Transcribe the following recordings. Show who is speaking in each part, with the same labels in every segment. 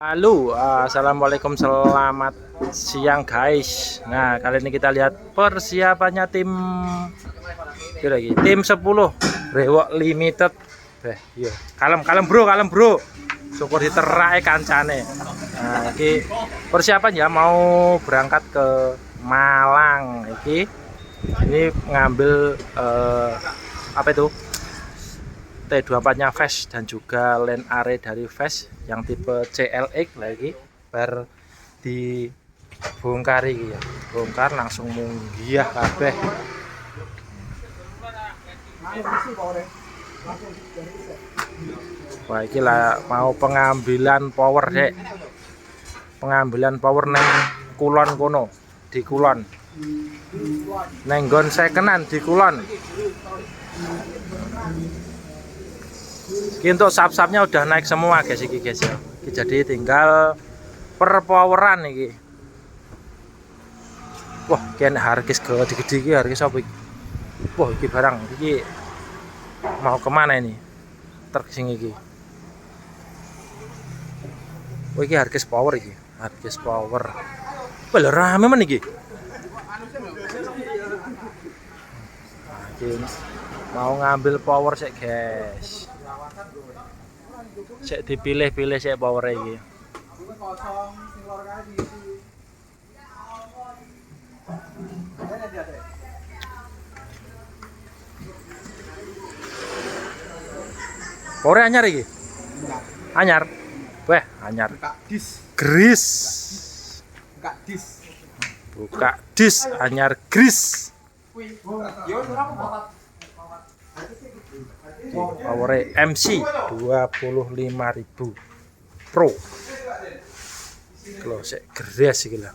Speaker 1: Halo, assalamualaikum, selamat siang guys. Nah, kali ini kita lihat persiapannya tim 10 Brewok Limited. Iya, kalem bro. Syukur diterai kancane. Nah, ini persiapan ya mau berangkat ke Malang. Ini ngambil apa itu? T24-nya Fast dan juga Land Are dari Fast yang tipe CLX lagi bar dibongkar ya. Bongkar langsung munggah kabeh. Wah, iki lah mau pengambilan power dek. Pengambilan power neng Kulon kono, di Kulon. Nenggon sekenan di Kulon. Untuk sap-sapnya udah naik semua guys iki guys ya. Jadi tinggal perpoweran iki. Wah, kian hargis gede-gede iki hargis apa iki? Wah, iki barang iki mau kemana ini? Truk sing iki. Wah, iki hargis power iki. Hargis power. Wah, rame men iki. Nah, iki mau ngambil power sih guys. Sik dipilih-pilih sik power iki. Power anyar iki. Anyar. Weh, anyar. Gris. Buka dis anyar gris. Power MC 25.000 Pro. Kalau sik gres iki lho.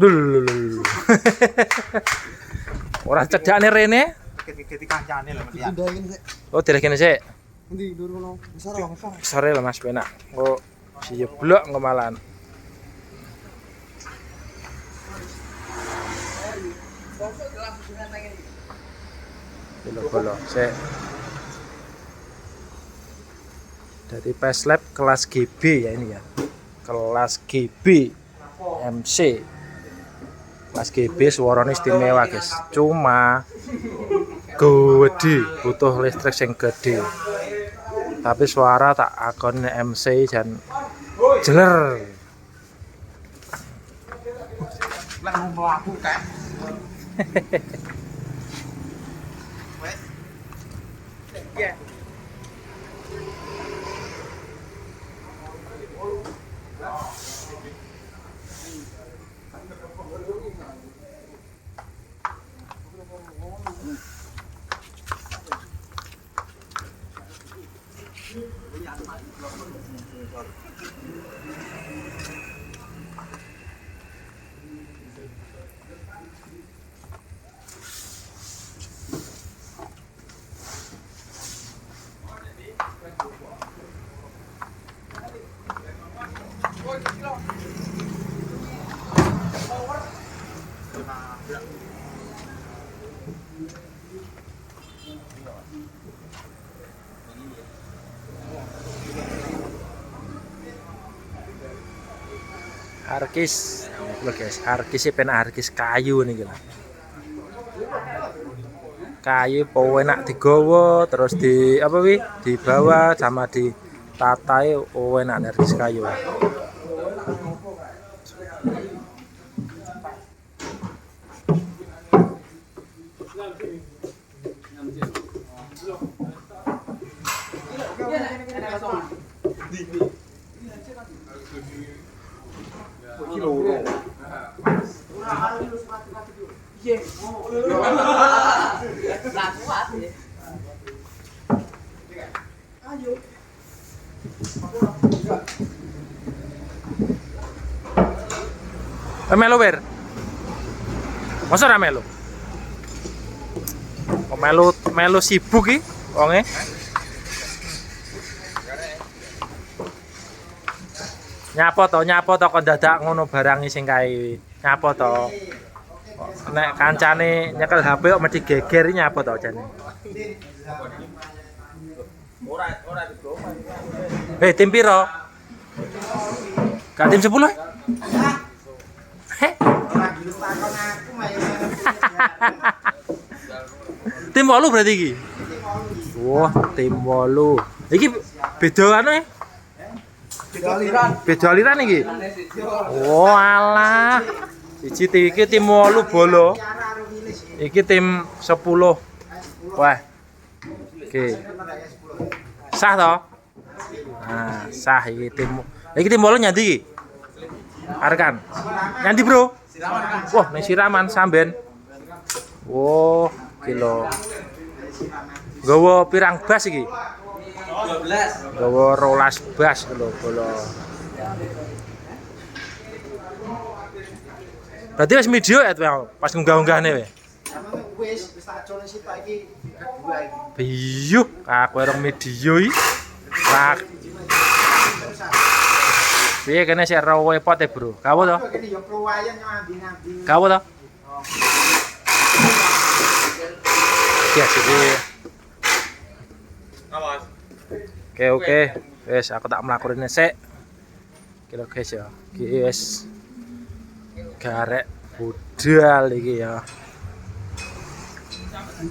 Speaker 1: Dul. Ora cedakne rene. Oh, direkene sik.
Speaker 2: Endi ndur ngono? Besar.
Speaker 1: Sore lho Mas penak. Oh, siye blok ngemalan. Golo sik. Dari Peslab kelas GB ya ini ya. Kelas GB MC. Kelas GB suaranya istimewa guys. Cuma gede, butuh listrik yang gede. Tapi suara tak akon MC dan jeler.
Speaker 2: Lah mau aku kan. Ya.
Speaker 1: Arkis, lho guys, arkis pen arkis kayu nih gila. Kayu po enak digowo terus di apa wi? Dibawa sama di tatai enak arkis kayu. Melo ber. Masa ra melo? Oh, melo sibuk iki wonge. Nyapa to kok dadak ngono barang sing kae. Nyapa to. Nek kancane nyekel HP kok mesti geger nyapa to jane. Ora digowo. Tim piro? Gak tim 10 ya? Heh. Tim 8 berarti iki. Wah, tim 8. Iki beda anu ya? Beda aliran iki. Oh, alah. Siji iki tim 8 bolo. Iki tim 10. Wah. Oke. Sah toh? Nah, sah iki tim. Iki tim 8 nyandi iki. Arkan. Nyandi, Bro. Wah, ning siraman samben. Wow, kilo. Gawa pirang bas iki? 12. Gawa 12 bas lho, bolo. Berarti wis video ya tuh pas ngunggah-unggahne we.
Speaker 2: Wis tak acone sitok iki kedua iki.
Speaker 1: Biyuh, aku orang video iki. Lah. Piye kene sik rawe pote, Bro. Kawo to?
Speaker 2: Kene yo prowayan ngambi-ngambi.
Speaker 1: Kawo to? Ya, sih. Oke. Wes aku tak mlakurine sik. Kira guys ya. Iki wis garek budal iki ya.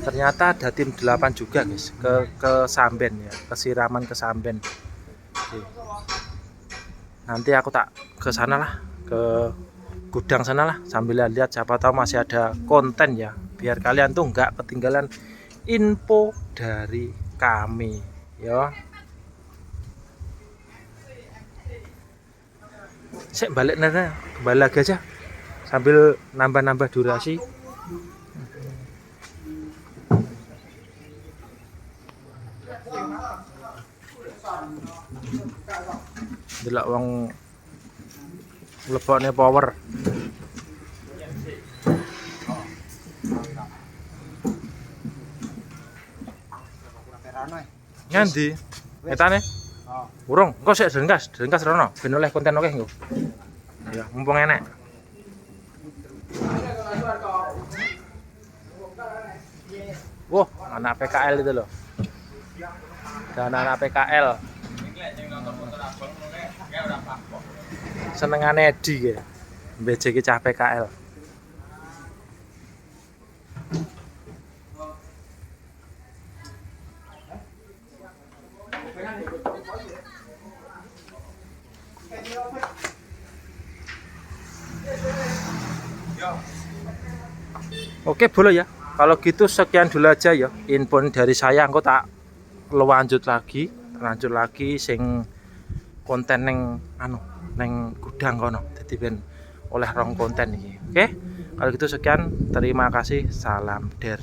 Speaker 1: Ternyata ada tim 8 juga guys ke Samben ya, kesiraman ke Samben. Oke. Nanti aku tak ke sana lah, ke gudang sana lah sambil lihat siapa tahu masih ada konten ya, biar kalian tuh nggak ketinggalan info dari kami ya. Saya balik nana, kembali lagi aja sambil nambah-nambah durasi. Delok wong lebokne power. Nyandi metane? Urung, engko sik dengkas rono ben oleh konten akeh engko. Ya, mumpung enek. Wah, anak PKL itu loh. Dan anak PKL. Senengane Edi ya. BJ ki cah PKL. Oke, boleh ya. Kalau gitu sekian dulu aja ya info dari saya. Engko tak lanjut lagi sing konten neng neng gudang kono. Dadi ben oleh rong konten iki. Oke. Kalau gitu sekian, terima kasih. Salam der.